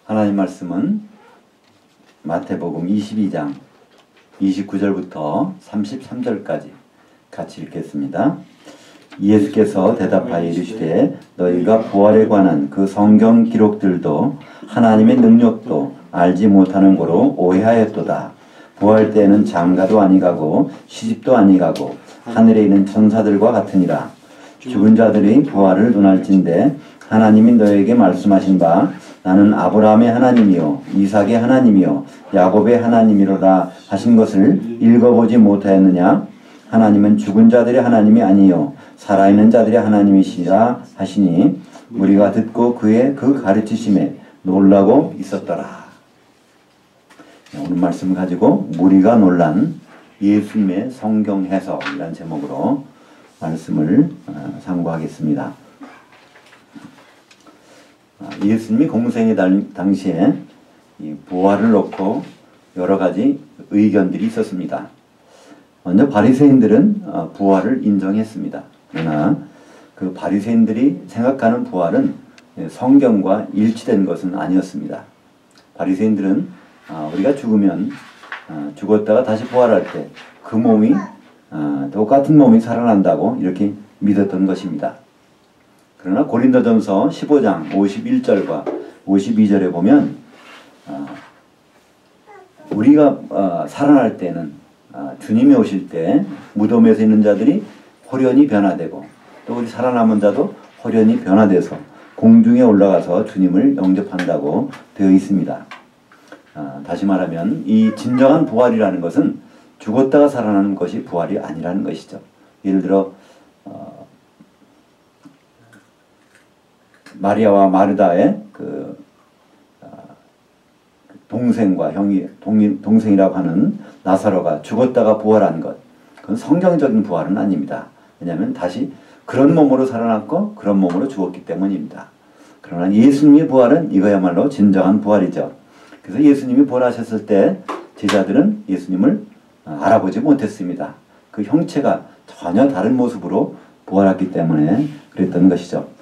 하나님 말씀은 마태복음 22장 29절부터 33절까지 같이 읽겠습니다. 예수께서 대답하여 이르시되 너희가 부활에 관한 그 성경 기록들도 하나님의 능력도 알지 못하는 고로 오해하였도다. 부활 때에는 장가도 아니가고 시집도 아니가고 하늘에 있는 천사들과 같으니라. 죽은 자들이 부활을 논할진대 하나님이 너에게 말씀하신 바 나는 아브라함의 하나님이요 이삭의 하나님이요 야곱의 하나님이로라 하신 것을 읽어보지 못하였느냐? 하나님은 죽은 자들의 하나님이 아니요 살아있는 자들의 하나님이시라 하시니 우리가 듣고 그의 그 가르치심에 놀라고 있었더라. 오늘 말씀을 가지고 무리가 놀란 예수님의 성경 해석이라는 제목으로 말씀을 상고하겠습니다. 예수님이 공생의 당시에 이 부활을 놓고 여러 가지 의견들이 있었습니다. 먼저 바리새인들은 부활을 인정했습니다. 그러나 그 바리새인들이 생각하는 부활은 성경과 일치된 것은 아니었습니다. 바리새인들은 우리가 죽으면 죽었다가 다시 부활할 때 그 몸이 똑같은 몸이 살아난다고 이렇게 믿었던 것입니다. 그러나 고린도전서 15장 51절과 52절에 보면 우리가 살아날 때는 주님이 오실 때 무덤에서 있는 자들이 호련히 변화되고 또 우리 살아남은 자도 호련히 변화돼서 공중에 올라가서 주님을 영접한다고 되어 있습니다. 다시 말하면 이 진정한 부활이라는 것은 죽었다가 살아나는 것이 부활이 아니라는 것이죠. 예를 들어 마리아와 마르다의 동생과 형이 동생이라고 하는 나사로가 죽었다가 부활한 것, 그건 성경적인 부활은 아닙니다. 왜냐하면 다시 그런 몸으로 살아났고 그런 몸으로 죽었기 때문입니다. 그러나 예수님의 부활은 이거야말로 진정한 부활이죠. 그래서 예수님이 부활하셨을 때 제자들은 예수님을 알아보지 못했습니다. 그 형체가 전혀 다른 모습으로 부활했기 때문에 그랬던 것이죠.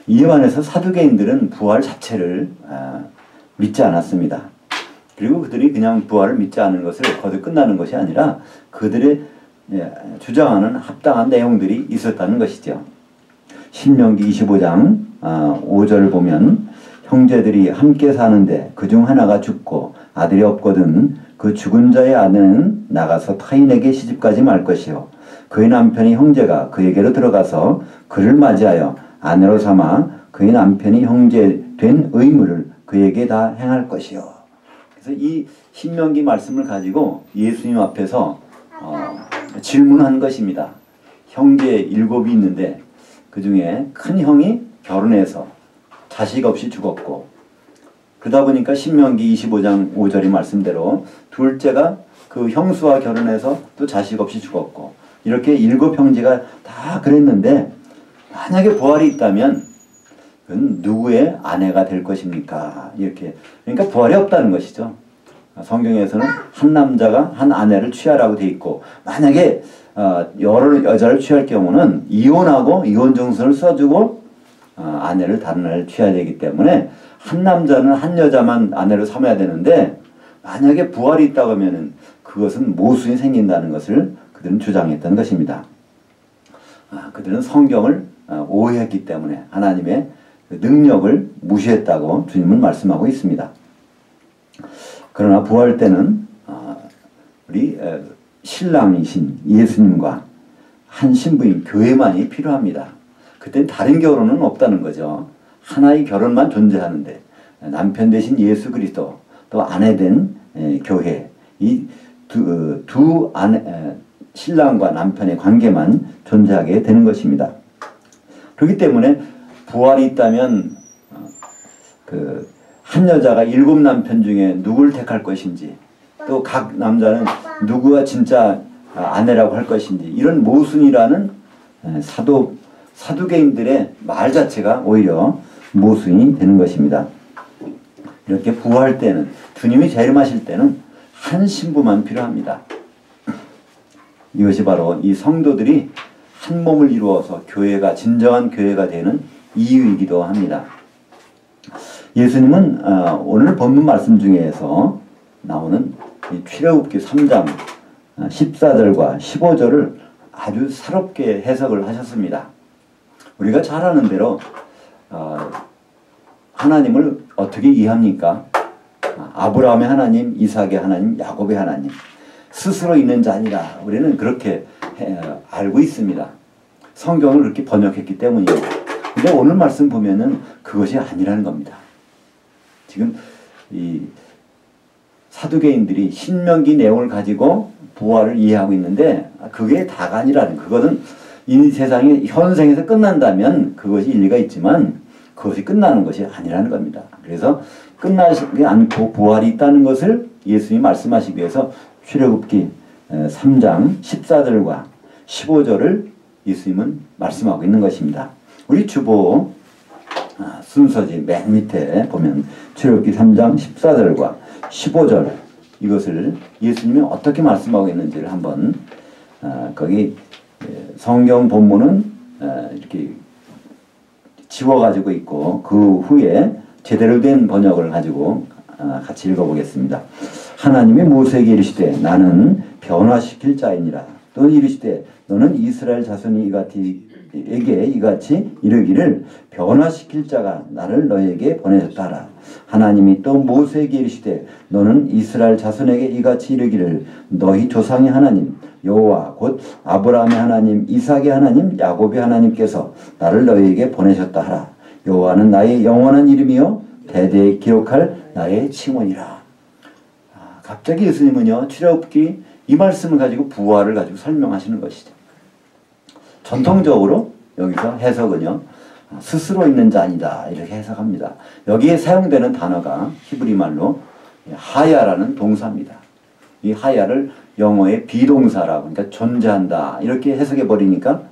이에 반해서 사두개인들은 부활 자체를 믿지 않았습니다. 그리고 그들이 그냥 부활을 믿지 않은 것을 거듭 끝나는 것이 아니라 그들의 주장하는 합당한 내용들이 있었다는 것이죠. 신명기 25장 5절을 보면 형제들이 함께 사는데 그중 하나가 죽고 아들이 없거든 그 죽은 자의 아내는 나가서 타인에게 시집가지 말 것이요 그의 남편이 형제가 그에게로 들어가서 그를 맞이하여 아내로 삼아 그의 남편이 형제 된 의무를 그에게 다 행할 것이요. 그래서 이 신명기 말씀을 가지고 예수님 앞에서 질문한 것입니다. 형제 7이 있는데 그 중에 큰 형이 결혼해서 자식 없이 죽었고 그러다 보니까 신명기 25장 5절의 말씀대로 둘째가 그 형수와 결혼해서 또 자식 없이 죽었고 이렇게 7 형제가 다 그랬는데 만약에 부활이 있다면 그건 누구의 아내가 될 것입니까? 이렇게 그러니까 부활이 없다는 것이죠. 성경에서는 한 남자가 한 아내를 취하라고 돼 있고 만약에 여러 여자를 취할 경우는 이혼하고 이혼 증서를 써주고 아내를 다른 아내를 취해야 되기 때문에 한 남자는 한 여자만 아내로 삼아야 되는데 만약에 부활이 있다고 하면 그것은 모순이 생긴다는 것을 그들은 주장했던 것입니다. 그들은 성경을 오해했기 때문에 하나님의 능력을 무시했다고 주님은 말씀하고 있습니다. 그러나 부활 때는 우리 신랑이신 예수님과 한 신부인 교회만이 필요합니다. 그때는 다른 결혼은 없다는 거죠. 하나의 결혼만 존재하는데 남편 대신 예수 그리스도 또 아내 된 교회 이 두 신랑과 남편의 관계만 존재하게 되는 것입니다. 그렇기 때문에 부활이 있다면 한 여자가 7 남편 중에 누구를 택할 것인지 또 각 남자는 누구가 진짜 아내라고 할 것인지 이런 모순이라는 사두개인들의 말 자체가 오히려 모순이 되는 것입니다. 이렇게 부활 때는 주님이 재림하실 때는 한 신부만 필요합니다. 이것이 바로 이 성도들이 한 몸을 이루어서 교회가 진정한 교회가 되는 이유이기도 합니다. 예수님은 오늘 본문 말씀 중에서 나오는 이 출애굽기 3장 14절과 15절을 아주 새롭게 해석을 하셨습니다. 우리가 잘 아는 대로 하나님을 어떻게 이해합니까? 아브라함의 하나님, 이삭의 하나님, 야곱의 하나님, 스스로 있는 자니라. 우리는 그렇게 알고 있습니다. 성경을 그렇게 번역했기 때문이에요. 근데 오늘 말씀 보면은 그것이 아니라는 겁니다. 지금 이 사두개인들이 신명기 내용을 가지고 부활을 이해하고 있는데 그게 다가 아니라는, 그것은 이 세상에 현생에서 끝난다면 그것이 일리가 있지만 그것이 끝나는 것이 아니라는 겁니다. 그래서 끝나지 않고 부활이 있다는 것을 예수님이 말씀하시기 위해서 출애굽기 3장 14절과 15절을 예수님은 말씀하고 있는 것입니다. 우리 주보 순서지 맨 밑에 보면 출애굽기 3장 14절과 15절, 이것을 예수님이 어떻게 말씀하고 있는지를 한번 거기 성경 본문은 이렇게 지워가지고 있고 그 후에 제대로 된 번역을 가지고 같이 읽어보겠습니다. 하나님이 모세에게 이르시되 나는 변화시킬 자이니라. 또 이르시되 너는 이스라엘 자손이 이같이 이르기를 변화시킬 자가 나를 너에게 보내셨다 하라. 하나님이 또 모세에게 이르시되 너는 이스라엘 자손에게 이같이 이르기를 너희 조상의 하나님 여호와 곧 아브라함의 하나님, 이삭의 하나님, 야곱의 하나님께서 나를 너희에게 보내셨다 하라. 여호와는 나의 영원한 이름이요 대대에 기록할 나의 칭원이라. 갑자기 예수님은요 출애굽기 이 말씀을 가지고 부활을 가지고 설명하시는 것이죠. 전통적으로 여기서 해석은요 스스로 있는 자니다 이렇게 해석합니다. 여기에 사용되는 단어가 히브리 말로 하야라는 동사입니다. 이 하야를 영어의 비동사라고, 그러니까 존재한다 이렇게 해석해 버리니까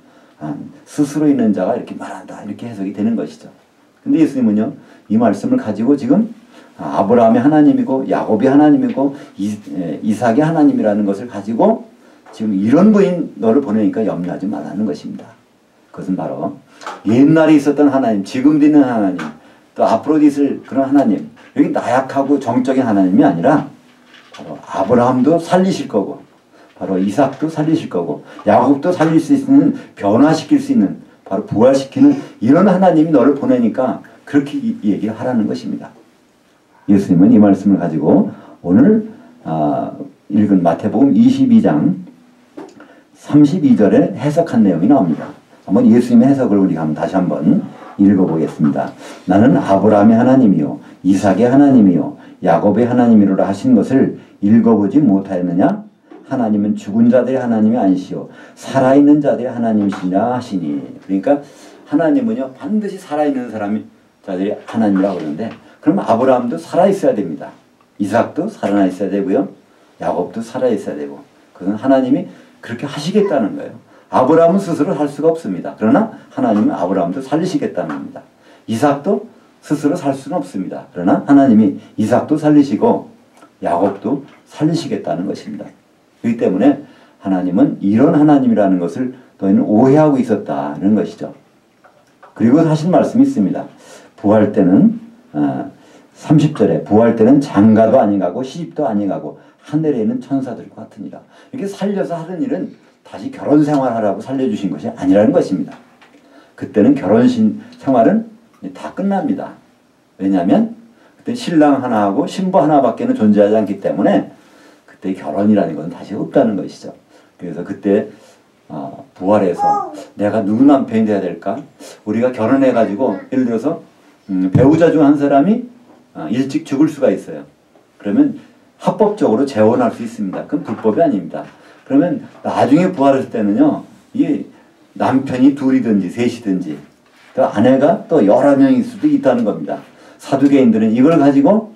스스로 있는 자가 이렇게 말한다 이렇게 해석이 되는 것이죠. 근데 예수님은요 이 말씀을 가지고 지금 아브라함의 하나님이고 야곱의 하나님이고 이삭의 하나님이라는 것을 가지고 지금 이런 분인 너를 보내니까 염려하지 말라는 것입니다. 그것은 바로 옛날에 있었던 하나님, 지금도 있는 하나님, 또 앞으로도 있을 그런 하나님, 여기 나약하고 정적인 하나님이 아니라 바로 아브라함도 살리실 거고 바로 이삭도 살리실 거고 야곱도 살릴 수 있는, 변화시킬 수 있는, 바로 부활시키는 이런 하나님이 너를 보내니까 그렇게 얘기를 하라는 것입니다. 예수님은 이 말씀을 가지고 오늘 읽은 마태복음 22장 32절에 해석한 내용이 나옵니다. 한번 예수님의 해석을 우리가 다시 한번 읽어보겠습니다. 나는 아브라함의 하나님이요 이삭의 하나님이요 야곱의 하나님이로라 하신 것을 읽어보지 못하였느냐? 하나님은 죽은 자들의 하나님이 아니시오 살아있는 자들의 하나님이시냐 하시니. 그러니까 하나님은요 반드시 살아있는 자들이 하나님이라고 그러는데, 그럼 아브라함도 살아있어야 됩니다. 이삭도 살아있어야 되고요 야곱도 살아있어야 되고, 그건 하나님이 그렇게 하시겠다는 거예요. 아브라함은 스스로 살 수가 없습니다. 그러나 하나님은 아브라함도 살리시겠다는 겁니다. 이삭도 스스로 살 수는 없습니다. 그러나 하나님이 이삭도 살리시고 야곱도 살리시겠다는 것입니다. 그렇기 때문에 하나님은 이런 하나님이라는 것을 너희는 오해하고 있었다는 것이죠. 그리고 하신 말씀이 있습니다. 부활 때는 30절에 부활 때는 장가도 아니가고 시집도 아니가고 하늘에 있는 천사들과 같으니라. 이렇게 살려서 하는 일은 다시 결혼 생활하라고 살려주신 것이 아니라는 것입니다. 그때는 결혼 생활은 다 끝납니다. 왜냐하면 그때 신랑 하나하고 신부 하나밖에는 존재하지 않기 때문에 그때 결혼이라는 것은 다시 없다는 것이죠. 그래서 그때 부활해서 내가 누구 남편이 돼야 될까? 우리가 결혼해가지고 예를 들어서 배우자 중 한 사람이 일찍 죽을 수가 있어요. 그러면 합법적으로 재혼할 수 있습니다. 그건 불법이 아닙니다. 그러면 나중에 부활했을 때는요, 이 남편이 둘이든지 셋이든지 또 아내가 또 여러 명일 수도 있다는 겁니다. 사두개인들은 이걸 가지고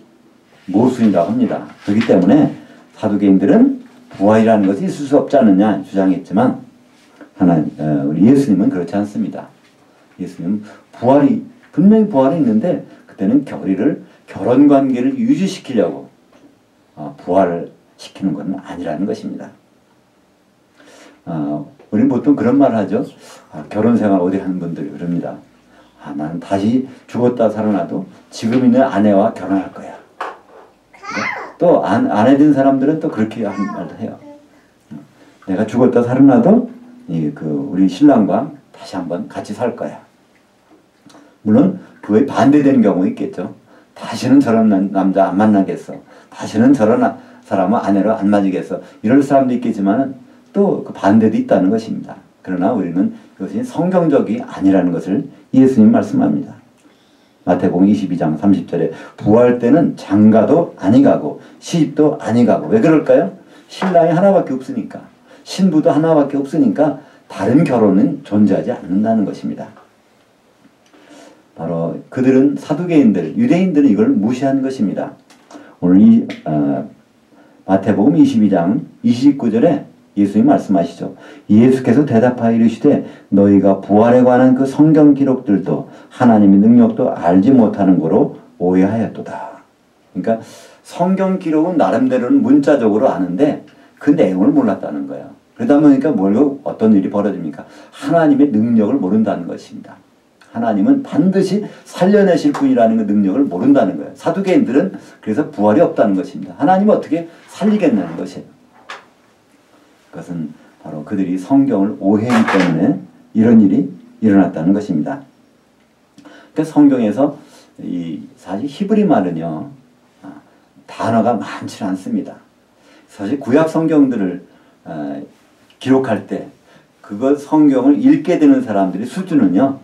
모순이라고 합니다. 그렇기 때문에 사두개인들은 부활이라는 것이 있을 수 없지 않느냐 주장했지만 우리 예수님은 그렇지 않습니다. 예수님은 분명히 부활이 있는데 그때는 우리를 결혼관계를 유지시키려고 부활을 시키는 것은 아니라는 것입니다. 우리는 보통 그런 말을 하죠. 결혼생활 어디 하는 분들이 그럽니다. 나는 다시 죽었다 살아나도 지금 있는 아내와 결혼할 거야. 또 아내 된 사람들은 또 그렇게 하는 말도 해요. 내가 죽었다 살아나도 우리 신랑과 다시 한번 같이 살 거야. 물론 그에 반대되는 경우 있겠죠. 다시는 저런 남자 안 만나겠어. 다시는 저런 사람은 아내로 안 맞이겠어. 이럴 사람도 있겠지만 또 그 반대도 있다는 것입니다. 그러나 우리는 그것이 성경적이 아니라는 것을 예수님 말씀합니다. 마태복음 22장 30절에 부활 때는 장가도 아니 가고 시집도 아니 가고. 왜 그럴까요? 신랑이 하나밖에 없으니까, 신부도 하나밖에 없으니까 다른 결혼은 존재하지 않는다는 것입니다. 바로 그들은 사두개인들, 유대인들은 이걸 무시한 것입니다. 오늘 마태복음 22장 29절에 예수님 말씀하시죠. 예수께서 대답하여 이르시되 너희가 부활에 관한 그 성경 기록들도 하나님의 능력도 알지 못하는 거로 오해하였도다. 그러니까 성경 기록은 나름대로는 문자적으로 아는데 그 내용을 몰랐다는 거예요. 그러다 보니까 어떤 일이 벌어집니까? 하나님의 능력을 모른다는 것입니다. 하나님은 반드시 살려내실 분이라는 그 능력을 모른다는 거예요. 사두개인들은 그래서 부활이 없다는 것입니다. 하나님은 어떻게 살리겠냐는 것이에요. 그것은 바로 그들이 성경을 오해하기 때문에 이런 일이 일어났다는 것입니다. 그러니까 성경에서 사실 히브리 말은요, 단어가 많지 않습니다. 사실 구약 성경들을 기록할 때 그것 성경을 읽게 되는 사람들의 수준은요,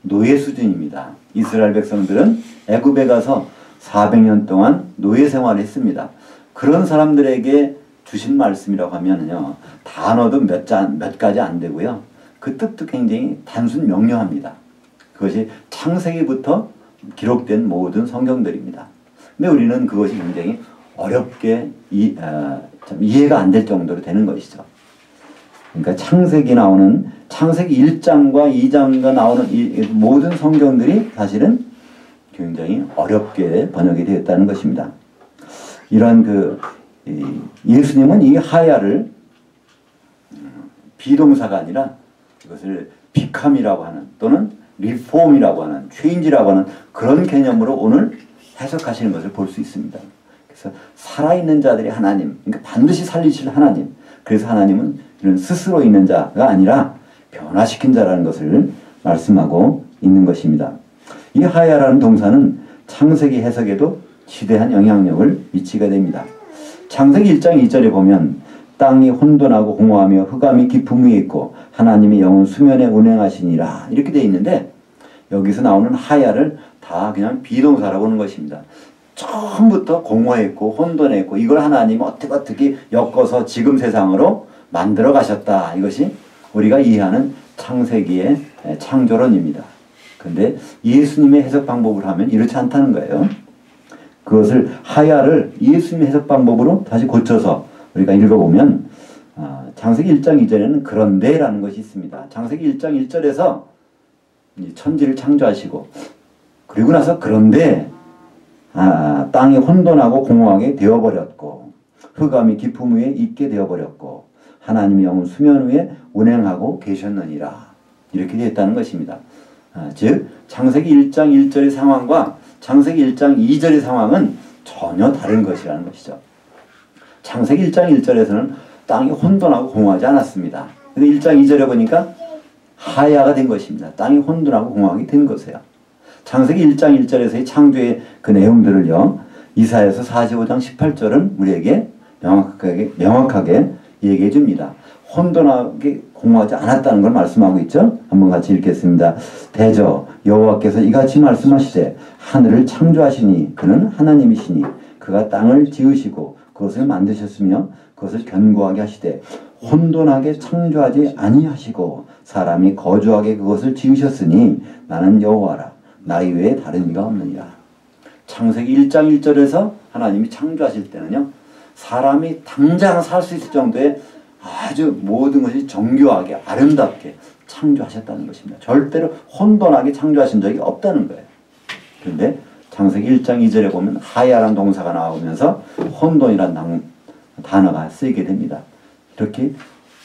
노예 수준입니다. 이스라엘 백성들은 애굽에 가서 400년 동안 노예 생활을 했습니다. 그런 사람들에게 주신 말씀이라고 하면요, 단어도 몇 가지 안 되고요. 그 뜻도 굉장히 단순 명료합니다. 그것이 창세기부터 기록된 모든 성경들입니다. 근데 우리는 그것이 굉장히 어렵게 이해가 안 될 정도로 되는 것이죠. 그러니까 창세기 1장과 2장과 나오는 이 모든 성경들이 사실은 굉장히 어렵게 번역이 되었다는 것입니다. 이런 예수님은 이 하야를 비동사가 아니라 이것을 becom이라고 하는 또는 reform이라고 하는 change라고 하는 그런 개념으로 오늘 해석하시는 것을 볼 수 있습니다. 그래서 살아있는 자들이 하나님, 그러니까 반드시 살리실 하나님. 그래서 하나님은 이런 스스로 있는 자가 아니라 변화시킨 자라는 것을 말씀하고 있는 것입니다. 이 하야라는 동사는 창세기 해석에도 지대한 영향력을 미치게 됩니다. 창세기 1장 2절에 보면 땅이 혼돈하고 공허하며 흑암이 깊음 위에 있고 하나님의 영은 수면에 운행하시니라 이렇게 되어 있는데 여기서 나오는 하야를 다 그냥 비동사라고 하는 것입니다. 처음부터 공허했고 혼돈했고 이걸 하나님이 어떻게 엮어서 지금 세상으로 만들어 가셨다. 이것이 우리가 이해하는 창세기의 창조론입니다. 근데 예수님의 해석 방법을 하면 이렇지 않다는 거예요. 그것을 하야를 예수님의 해석 방법으로 다시 고쳐서 우리가 읽어보면 창세기 1장 2절에는 그런데라는 것이 있습니다. 창세기 1장 1절에서 천지를 창조하시고 그리고 나서 그런데 땅이 혼돈하고 공허하게 되어버렸고 흑암이 깊음 위에 있게 되어버렸고 하나님의 영은 수면 위에 운행하고 계셨느니라 이렇게 되었다는 것입니다. 즉 창세기 1장 1절의 상황과 창세기 1장 2절의 상황은 전혀 다른 것이라는 것이죠. 창세기 1장 1절에서는 땅이 혼돈하고 공허하지 않았습니다. 근데 1장 2절에 보니까 하야가 된 것입니다. 땅이 혼돈하고 공허하게 된 것이에요. 창세기 1장 1절에서의 창조의 그 내용들을요, 이사야서 45장 18절은 우리에게 명확하게 얘기해 줍니다. 혼돈하게 공허하지 않았다는 걸 말씀하고 있죠. 한번 같이 읽겠습니다. 대저 여호와께서 이같이 말씀하시되 하늘을 창조하시니 그는 하나님이시니 그가 땅을 지으시고 그것을 만드셨으며 그것을 견고하게 하시되 혼돈하게 창조하지 아니하시고 사람이 거주하게 그것을 지으셨으니 나는 여호와라 나 이외에 다른 이가 없느니라. 창세기 1장 1절에서 하나님이 창조하실 때는요, 사람이 당장 살 수 있을 정도의 아주 모든 것이 정교하게 아름답게 창조하셨다는 것입니다. 절대로 혼돈하게 창조하신 적이 없다는 거예요. 그런데 창세기 1장 2절에 보면 하야라는 동사가 나오면서 혼돈이라는 단어가 쓰이게 됩니다. 이렇게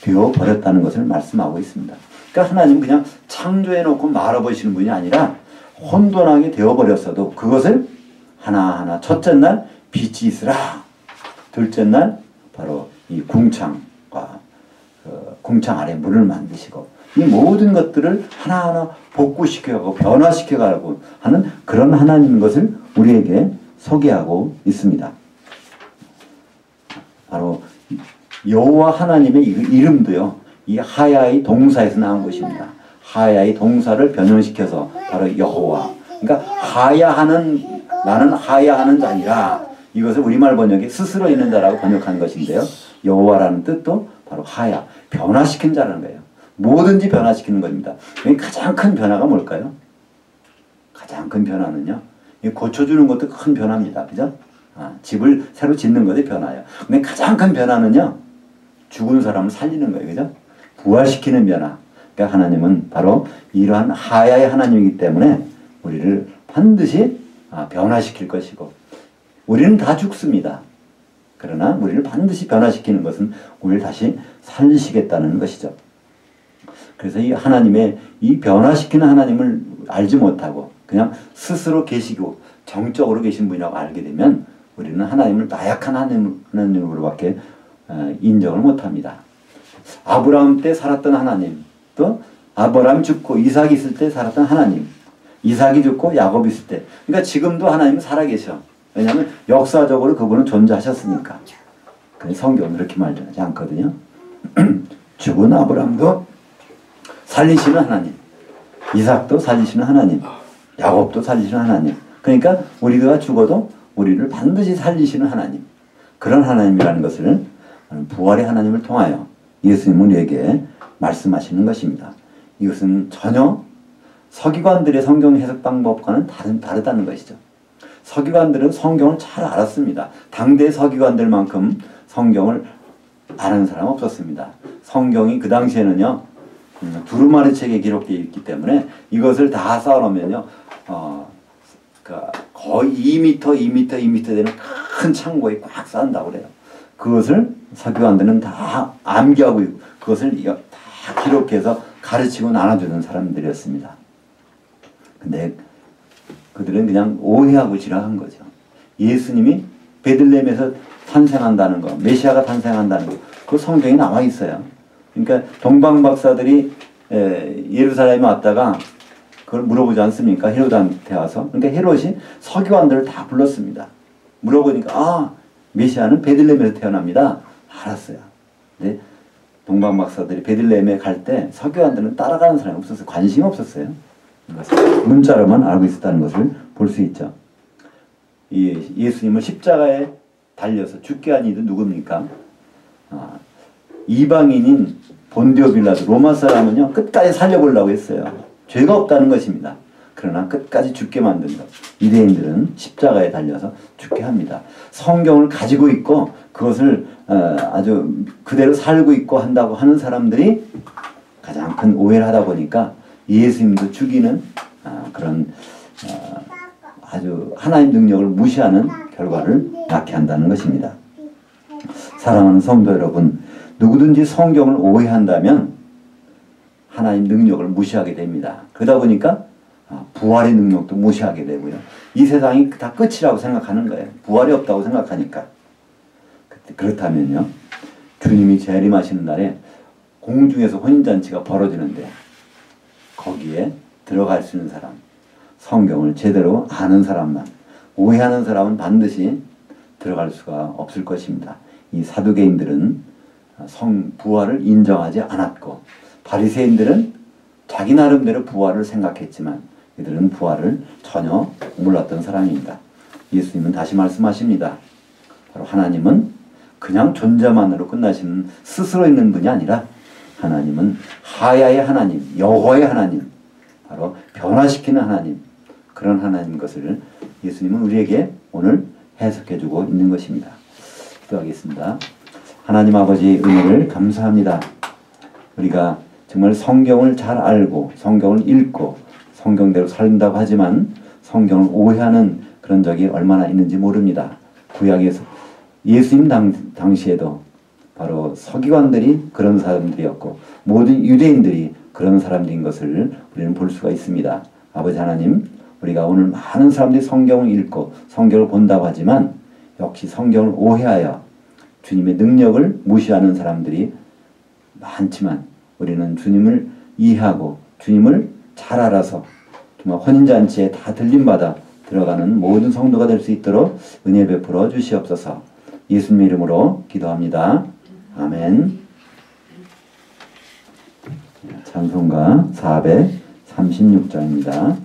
되어버렸다는 것을 말씀하고 있습니다. 그러니까 하나님은 그냥 창조해놓고 말아보시는 분이 아니라 혼돈하게 되어버렸어도 그것을 하나하나 첫째 날 빛이 있으라. 둘째 날 바로 이 궁창과 궁창 아래 물을 만드시고 이 모든 것들을 하나하나 복구시켜가고 변화시켜가고 하는 그런 하나님인 것을 우리에게 소개하고 있습니다. 바로 여호와 하나님의 이름도요. 이 하야의 동사에서 나온 것입니다. 하야의 동사를 변형시켜서 바로 여호와. 그러니까 하야하는 나는 하야하는 자니라. 이것을 우리말 번역에 스스로 있는 자라고 번역한 것인데요. 여호와라는 뜻도 바로 하야, 변화시킨 자라는 거예요. 뭐든지 변화시키는 겁니다. 가장 큰 변화가 뭘까요? 가장 큰 변화는요. 고쳐주는 것도 큰 변화입니다. 그죠? 집을 새로 짓는 것이 변화예요. 근데 가장 큰 변화는요. 죽은 사람을 살리는 거예요. 그죠? 부활시키는 변화. 그러니까 하나님은 바로 이러한 하야의 하나님이기 때문에 우리를 반드시 변화시킬 것이고 우리는 다 죽습니다. 그러나 우리를 반드시 변화시키는 것은 우리를 다시 살리시겠다는 것이죠. 그래서 이 하나님의 이 변화시키는 하나님을 알지 못하고 그냥 스스로 계시고 정적으로 계신 분이라고 알게 되면 우리는 하나님을 나약한 하나님으로밖에 인정을 못합니다. 아브라함 때 살았던 하나님, 또 아브라함 죽고 이삭이 있을 때 살았던 하나님, 이삭이 죽고 야곱이 있을 때, 그러니까 지금도 하나님은 살아계셔. 왜냐하면 역사적으로 그분은 존재하셨으니까. 성경은 그렇게 말하지 않거든요. 죽은 아브라함도 살리시는 하나님, 이삭도 살리시는 하나님, 야곱도 살리시는 하나님. 그러니까 우리가 죽어도 우리를 반드시 살리시는 하나님, 그런 하나님이라는 것을 부활의 하나님을 통하여 예수님은 우리에게 말씀하시는 것입니다. 이것은 전혀 서기관들의 성경 해석 방법과는 다르다는 것이죠. 서기관들은 성경을 잘 알았습니다. 당대 서기관들만큼 성경을 아는 사람 없었습니다. 성경이 그 당시에는요, 두루마리 책에 기록되어 있기 때문에 이것을 다 쌓아놓으면요, 거의 2m 되는 큰 창고에 꽉 쌓는다고 그래요. 그것을 서기관들은 다 암기하고 있고 그것을 다 기록해서 가르치고 나눠주는 사람들이었습니다. 근데 그들은 그냥 오해하고 지나간 거죠. 예수님이 베들레헴에서 탄생한다는 거, 메시아가 탄생한다는 거, 그 성경에 나와 있어요. 그러니까 동방박사들이 예루살렘에 왔다가 그걸 물어보지 않습니까? 헤롯한테 와서. 그러니까 헤롯이 서기관들을 다 불렀습니다. 물어보니까 메시아는 베들레헴에서 태어납니다. 알았어요. 근데 동방박사들이 베들레헴에 갈 때 서기관들은 따라가는 사람이 없었어요. 관심이 없었어요. 문자로만 알고 있었다는 것을 볼 수 있죠. 예수님을 십자가에 달려서 죽게 한 이도 누굽니까? 이방인인 본디오 빌라도 로마 사람은요 끝까지 살려보려고 했어요. 죄가 없다는 것입니다. 그러나 끝까지 죽게 만든 것. 유대인들은 십자가에 달려서 죽게 합니다. 성경을 가지고 있고 그것을 아주 그대로 살고 있고 한다고 하는 사람들이 가장 큰 오해를 하다 보니까 예수님도 죽이는 그런 아주 하나님 능력을 무시하는 결과를 낳게 한다는 것입니다. 사랑하는 성도 여러분, 누구든지 성경을 오해한다면 하나님 능력을 무시하게 됩니다. 그러다 보니까 부활의 능력도 무시하게 되고요. 이 세상이 다 끝이라고 생각하는 거예요. 부활이 없다고 생각하니까. 그렇다면요, 주님이 재림하시는 날에 공중에서 혼인잔치가 벌어지는데 거기에 들어갈 수 있는 사람, 성경을 제대로 아는 사람만, 오해하는 사람은 반드시 들어갈 수가 없을 것입니다. 이 사두개인들은 부활을 인정하지 않았고 바리새인들은 자기 나름대로 부활을 생각했지만 이들은 부활을 전혀 몰랐던 사람입니다. 예수님은 다시 말씀하십니다. 바로 하나님은 그냥 존재만으로 끝나시는 스스로 있는 분이 아니라 하나님은 하야의 하나님, 여호와의 하나님, 바로 변화시키는 하나님, 그런 하나님 것을 예수님은 우리에게 오늘 해석해주고 있는 것입니다. 기도하겠습니다. 하나님 아버지의 은혜를 감사합니다. 우리가 정말 성경을 잘 알고 성경을 읽고 성경대로 살린다고 하지만 성경을 오해하는 그런 적이 얼마나 있는지 모릅니다. 구약에서 예수님 당시에도 바로 서기관들이 그런 사람들이었고 모든 유대인들이 그런 사람들인 것을 우리는 볼 수가 있습니다. 아버지 하나님, 우리가 오늘 많은 사람들이 성경을 읽고 성경을 본다고 하지만 역시 성경을 오해하여 주님의 능력을 무시하는 사람들이 많지만 우리는 주님을 이해하고 주님을 잘 알아서 정말 혼인잔치에 다 들림받아 들어가는 모든 성도가 될 수 있도록 은혜 베풀어 주시옵소서. 예수님 이름으로 기도합니다. 아멘. 찬송가 436장입니다.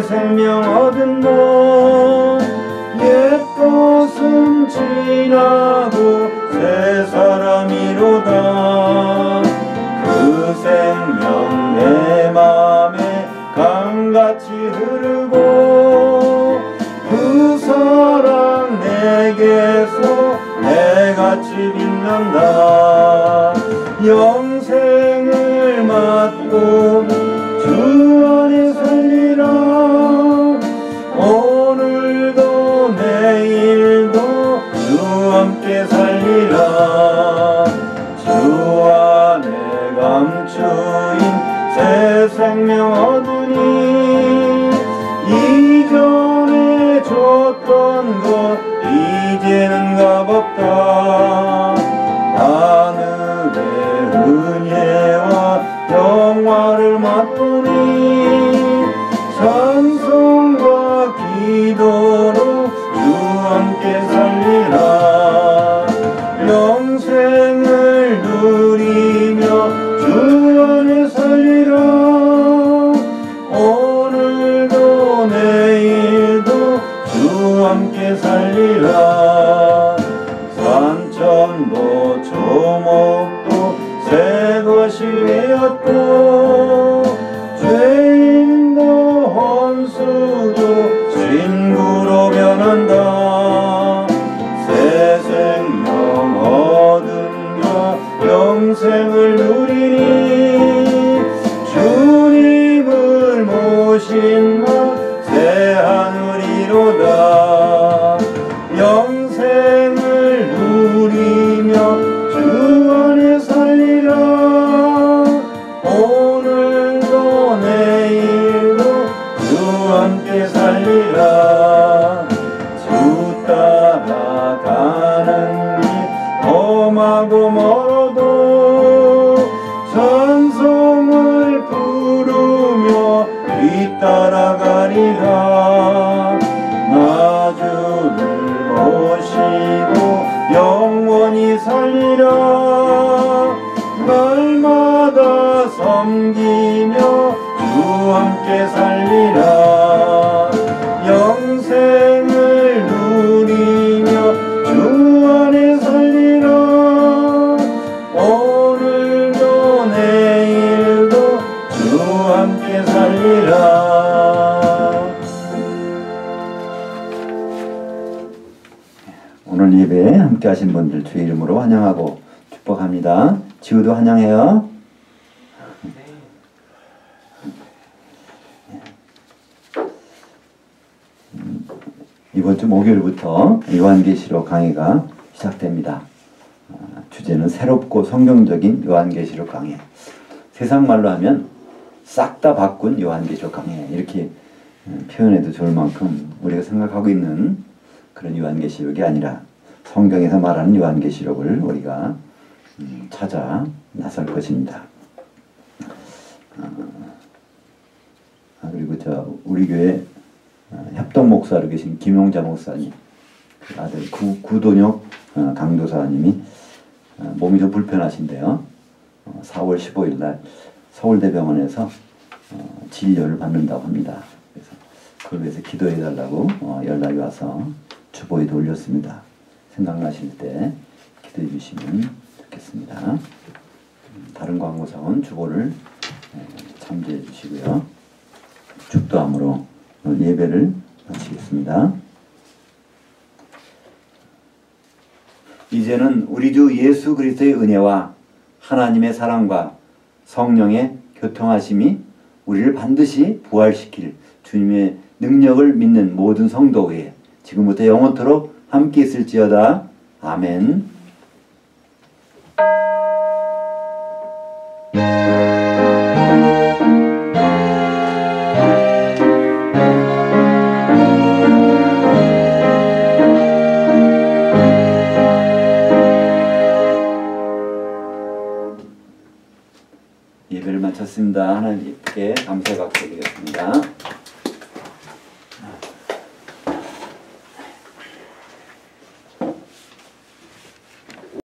생명 얻은 것 옛 것은 지나고 새 사람이로다. 그 생명 내 맘에 강같이 흐르고 그 사랑 내게서 해같이 빛난다. 영생을 맡고 주 안에 살리라. 오늘도 내일도 주 함께 살리라. 주 안에 감추인 새 생명 얻으니 이전에 줬던 것 이제는 값없다. 하늘의 은혜와 영화를 맛보니 찬송과 기도로 주 함께 살리라. 영생을 누리며 주 안에 살리라. 오늘도 내일도 주 함께 살리라. 산천도 조목도 새 것이 되었고 죄인도 헌수도 친구로 변한다. 새 생명 얻은 자 영생을 누리니 주님을 모신 나 새 하늘이로다. 영생을 누리며 주 안에 살리라. 오늘도 내일도 주 함께 살리라. 주 따라가는 길 험하고 멀어도 찬송을 부르며 뒤따라가리라. 나 주를 모시고 영원히 살리라. 날마다 섬기며 주 함께 살리라. 영생을 누리며 주 안에 살리라. 오늘도 내일도 주 함께 살리라. 오늘 예배에 함께 하신 분들 주의 이름으로 환영하고 축복합니다. 지우도 환영해요. 이번 주 목요일부터 요한계시록 강의가 시작됩니다. 주제는 새롭고 성경적인 요한계시록 강해. 세상 말로 하면 싹 다 바꾼 요한계시록 강해. 이렇게 표현해도 좋을 만큼 우리가 생각하고 있는 그런 요한계시록이 아니라 성경에서 말하는 요한계시록을 우리가 찾아 나설 것입니다. 그리고 우리 교회 협동 목사로 계신 김용자 목사님, 아들 구돈혁 강도사님이 몸이 좀 불편하신데요. 4월 15일 날 서울대병원에서 진료를 받는다고 합니다. 그래서 그걸 위해서 기도해 달라고 연락이 와서 주보에도 올렸습니다. 생각나실 때 기도해 주시면 좋겠습니다. 다른 광고사원 주보를 참조해 주시고요. 축도함으로 예배를 마치겠습니다. 이제는 우리 주 예수 그리스도의 은혜와 하나님의 사랑과 성령의 교통하심이 우리를 반드시 부활시킬 주님의 능력을 믿는 모든 성도에 지금부터 영원토록 함께 있을지어다. 아멘. 예배를 마쳤습니다. 하나님께 감사 박수 드리겠습니다.